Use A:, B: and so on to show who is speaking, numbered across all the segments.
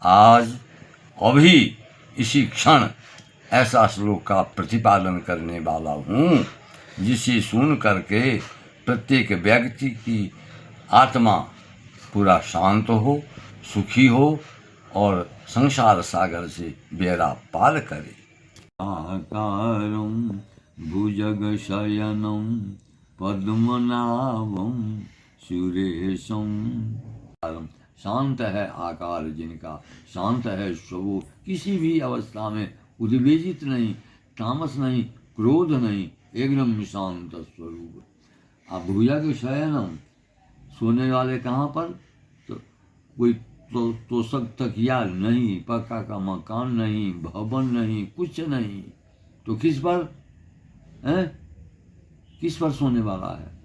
A: आज अभी इसी क्षण ऐसा श्लोक का प्रतिपादन करने वाला हूँ जिसे सुन करके प्रत्येक व्यक्ति की आत्मा पूरा शांत हो, सुखी हो और संसार सागर से बेड़ा पार करे। आकारं भुजगशयनं पद्मनाभं सुरेशं। शांत है आकार जिनका, शांत है स्वभाव, किसी भी अवस्था में उद्वेजित नहीं, तामस नहीं, क्रोध नहीं, एकदम शांत स्वरूप। अब भुजग शयनम, सोने वाले कहाँ पर? तो कोई तो सब तकिया नहीं, पक्का का मकान नहीं, भवन नहीं, कुछ नहीं, तो किस पर है? किस पर सोने वाला है?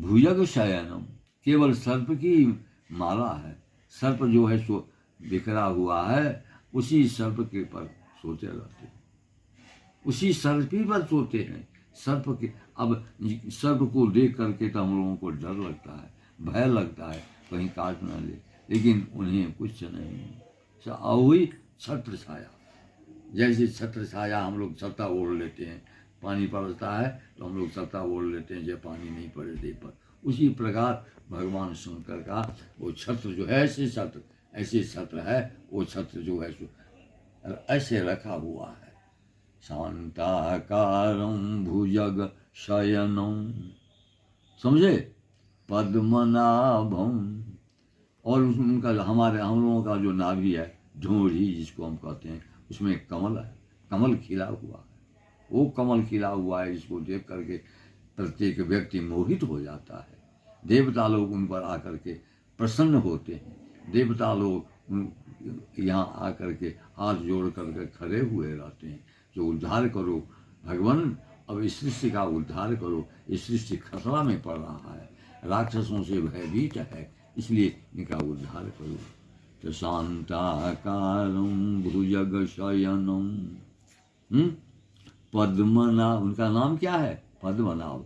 A: भुजग शयनम, केवल सर्प की माला है। सर्प जो है सो बिखरा हुआ है, उसी सर्प के पर सोते रहते हैं, उसी सर्प ही पर सोते हैं। सर्प के, अब सर्प को देख करके तो हम लोगों को डर लगता है, भय लगता है, कहीं काट ना ले, लेकिन उन्हें कुछ नहीं। वही छत्र छाया, जैसे छत्र छाया हम लोग छत्ता ओढ़ लेते हैं, पानी पड़ता है तो हम लोग छत्ता ओढ़ लेते हैं जब पानी नहीं पड़े दे पर, उसी प्रकार भगवान शंकर का वो छत्र जो है, ऐसे छत्र है, वो छत्र जो है ऐसे रखा हुआ है। शांताकारं भुजग शयनं, समझे? पद्मनाभं, और उनका हम लोगों का जो नाभि है, ढोरी जिसको हम कहते हैं, उसमें कमल है, कमल खिला हुआ है। वो कमल खिला हुआ है, इसको देख करके प्रत्येक व्यक्ति मोहित हो जाता है। देवता लोग उन पर आकर के प्रसन्न होते हैं। देवता लोग यहाँ आकर के हाथ जोड़ करके खड़े हुए रहते हैं, जो उद्धार करो भगवान, अब इस सृष्टि का उद्धार करो, इस सृष्टि खतरा में पड़ रहा है, राक्षसों से भयभीत है, इसलिए इनका उद्धार करो। तो शांताकारं भुजगशयनं पद्मनाभ, उनका नाम क्या है? पद्मनाभ।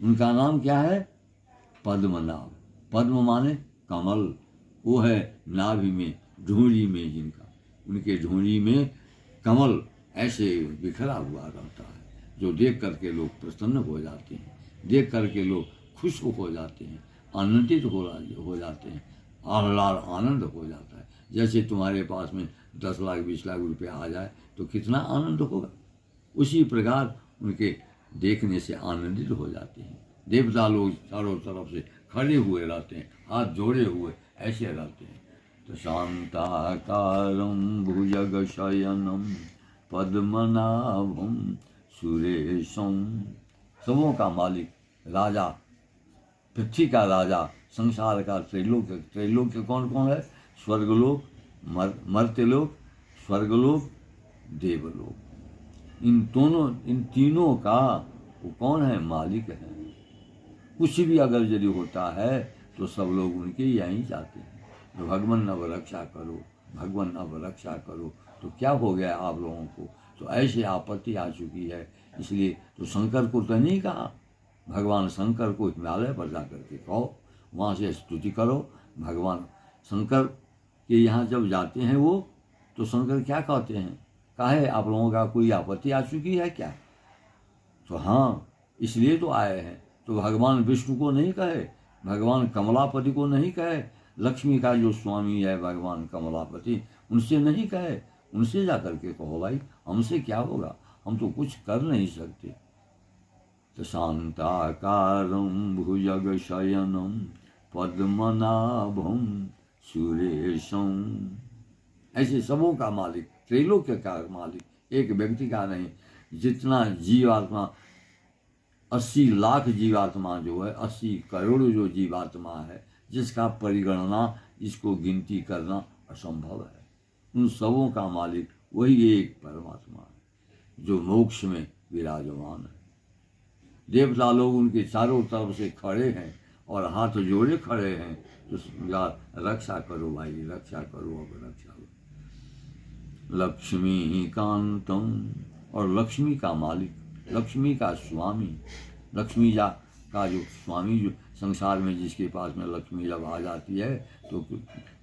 A: उनका नाम क्या है? पद्मनाभ। पद्म माने कमल, वो है नाभि में, ढूंढी में जिनका, उनके ढूंढी में कमल ऐसे बिखरा हुआ रहता है, जो देख करके लोग प्रसन्न हो जाते हैं, देख करके लोग खुश हो जाते हैं, आनंदित हो जाते हैं, आह्लाद आनंद हो जाता है। जैसे तुम्हारे पास में 10 लाख 20 लाख रुपया आ जाए तो कितना आनंद होगा, उसी प्रकार उनके देखने से आनंदित हो जाते हैं। देवता लोग चारों तरफ से खड़े हुए रहते हैं, हाथ जोड़े हुए ऐसे रहते हैं। तो शांताकारं भुजगशयनं पद्मनाभं सुरेशं, सबों का मालिक, राजा, पृथ्वी का राजा, संसार का त्रैलोक्य। त्रैलोक्य कौन कौन है? स्वर्गलोक, मर्त्यलोक, स्वर्गलोक, देवलोक। इन तीनों का वो कौन है? मालिक है। कुछ भी अगर यदि होता है तो सब लोग उनके यहीं जाते हैं। तो भगवान अब रक्षा करो, भगवान अब रक्षा करो, तो क्या हो गया आप लोगों को? तो ऐसी आपत्ति आ चुकी है, इसलिए तो शंकर को तो नहीं कहा, भगवान शंकर को हिमालय पर जा करके कहो, वहाँ से स्तुति करो। भगवान शंकर के यहाँ जब जाते हैं वो, तो शंकर क्या कहते हैं? काहे आप लोगों का कोई आपत्ति आ चुकी है क्या? तो हाँ, इसलिए तो आए हैं। तो भगवान विष्णु को नहीं कहे, भगवान कमलापति को नहीं कहे, लक्ष्मी का जो स्वामी है भगवान कमलापति, उनसे नहीं कहे, उनसे जा करके कहो भाई, हमसे क्या होगा, हम तो कुछ कर नहीं सकते। तो शांताकारं भुजगशयनं पद्मनाभं सुरेशं, ऐसे सबों का मालिक, त्रैलोक्य का मालिक, एक व्यक्ति का नहीं। जितना जीवात्मा, 80 लाख जीवात्मा जो है, 80 करोड़ जो जीवात्मा है, जिसका परिगणना, इसको गिनती करना असंभव है, उन सबों का मालिक वही एक परमात्मा है, जो मोक्ष में विराजमान है। देवता लोग उनके चारों तरफ से खड़े हैं और हाथ जोड़े खड़े हैं, तो यार रक्षा करो भाई, रक्षा करो, अब रक्षा करो। लक्ष्मी कांतम, और लक्ष्मी का मालिक, लक्ष्मी का स्वामी, लक्ष्मी का का जो स्वामी जो संसार में जिसके पास में लक्ष्मी जब आ जाती है तो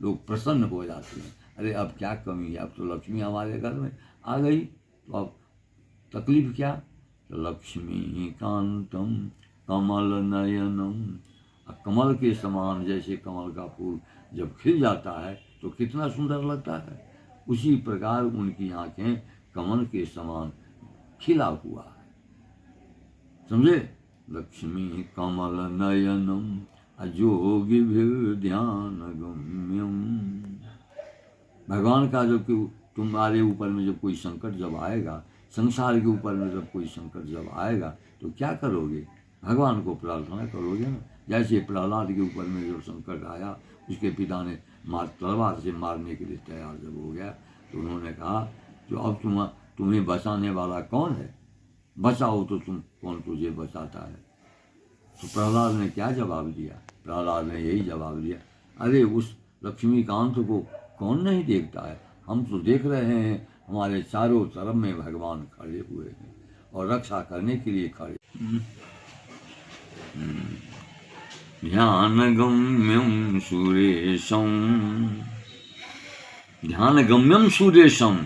A: लोग प्रसन्न हो जाते हैं। अरे अब क्या कमी है, अब तो लक्ष्मी हमारे घर में आ गई, तो अब तकलीफ क्या। तो लक्ष्मी कांतम कमल नयनम, कमल के समान, जैसे कमल का फूल जब खिल जाता है तो कितना सुंदर लगता है, उसी प्रकार उनकी आंखें कमल के समान खिला हुआ है, समझे। लक्ष्मी कमल नयनम अजोगी ध्यान गम्यम। भगवान का जब तुम्हारे ऊपर में जब कोई संकट जब आएगा, संसार के ऊपर में जब कोई संकट जब आएगा तो क्या करोगे, भगवान को प्रार्थना करोगे ना। जैसे प्रहलाद के ऊपर में जब संकट आया, उसके पिता ने तलवार से मारने के लिए तैयार जब हो गया, तो उन्होंने कहा जो अब तुम्हें बचाने वाला कौन है, बचाओ तो कौन तुझे बचाता है। तो प्रहलाद ने क्या जवाब दिया, प्रहलाद ने यही जवाब दिया, अरे उस लक्ष्मीकांत को कौन नहीं देखता है, हम तो देख रहे हैं, हमारे चारों तरफ में भगवान खड़े हुए हैं और रक्षा करने के लिए खड़े। ध्यान गम्यम सुरेशम, ध्यान गम्यम सुरेशम,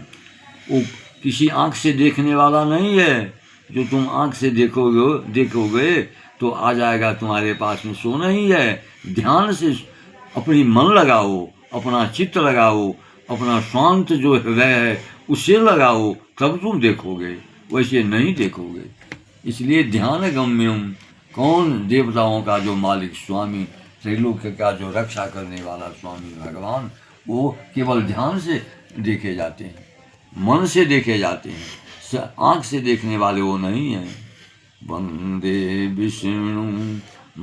A: वो किसी आंख से देखने वाला नहीं है, जो तुम आंख से देखोगे तो आ जाएगा तुम्हारे पास में, सो नहीं है। ध्यान से अपनी मन लगाओ, अपना चित्त लगाओ, अपना शांत जो हृदय है उसे लगाओ, तब तुम देखोगे, वैसे नहीं देखोगे। इसलिए ध्यान गम्यम, कौन, देवताओं का जो मालिक स्वामी, त्रैलोक्य का जो रक्षा करने वाला स्वामी भगवान, वो केवल ध्यान से देखे जाते हैं, मन से देखे जाते हैं, आँख से देखने वाले वो नहीं हैं। वंदे विष्णु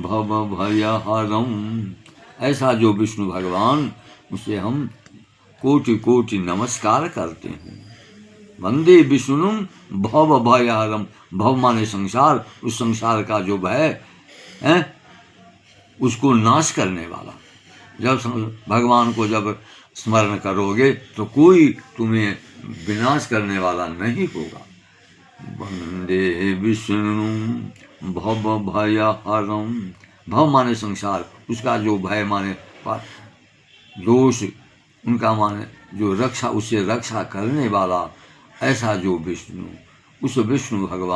A: भव भयहरम, ऐसा जो विष्णु भगवान, उसे हम कोटि कोटि नमस्कार करते हैं। वंदे विष्णु भव भयहरम, भव माने संसार, उस संसार का जो भय है उसको नाश करने वाला। जब भगवान को जब स्मरण करोगे तो कोई तुम्हें विनाश करने वाला नहीं होगा। वंदे विष्णु भव भयहरम, भव माने संसार, उसका जो भय माने दोष, उनका माने जो रक्षा, उससे रक्षा करने वाला, ऐसा जो विष्णु, उस विष्णु भगवान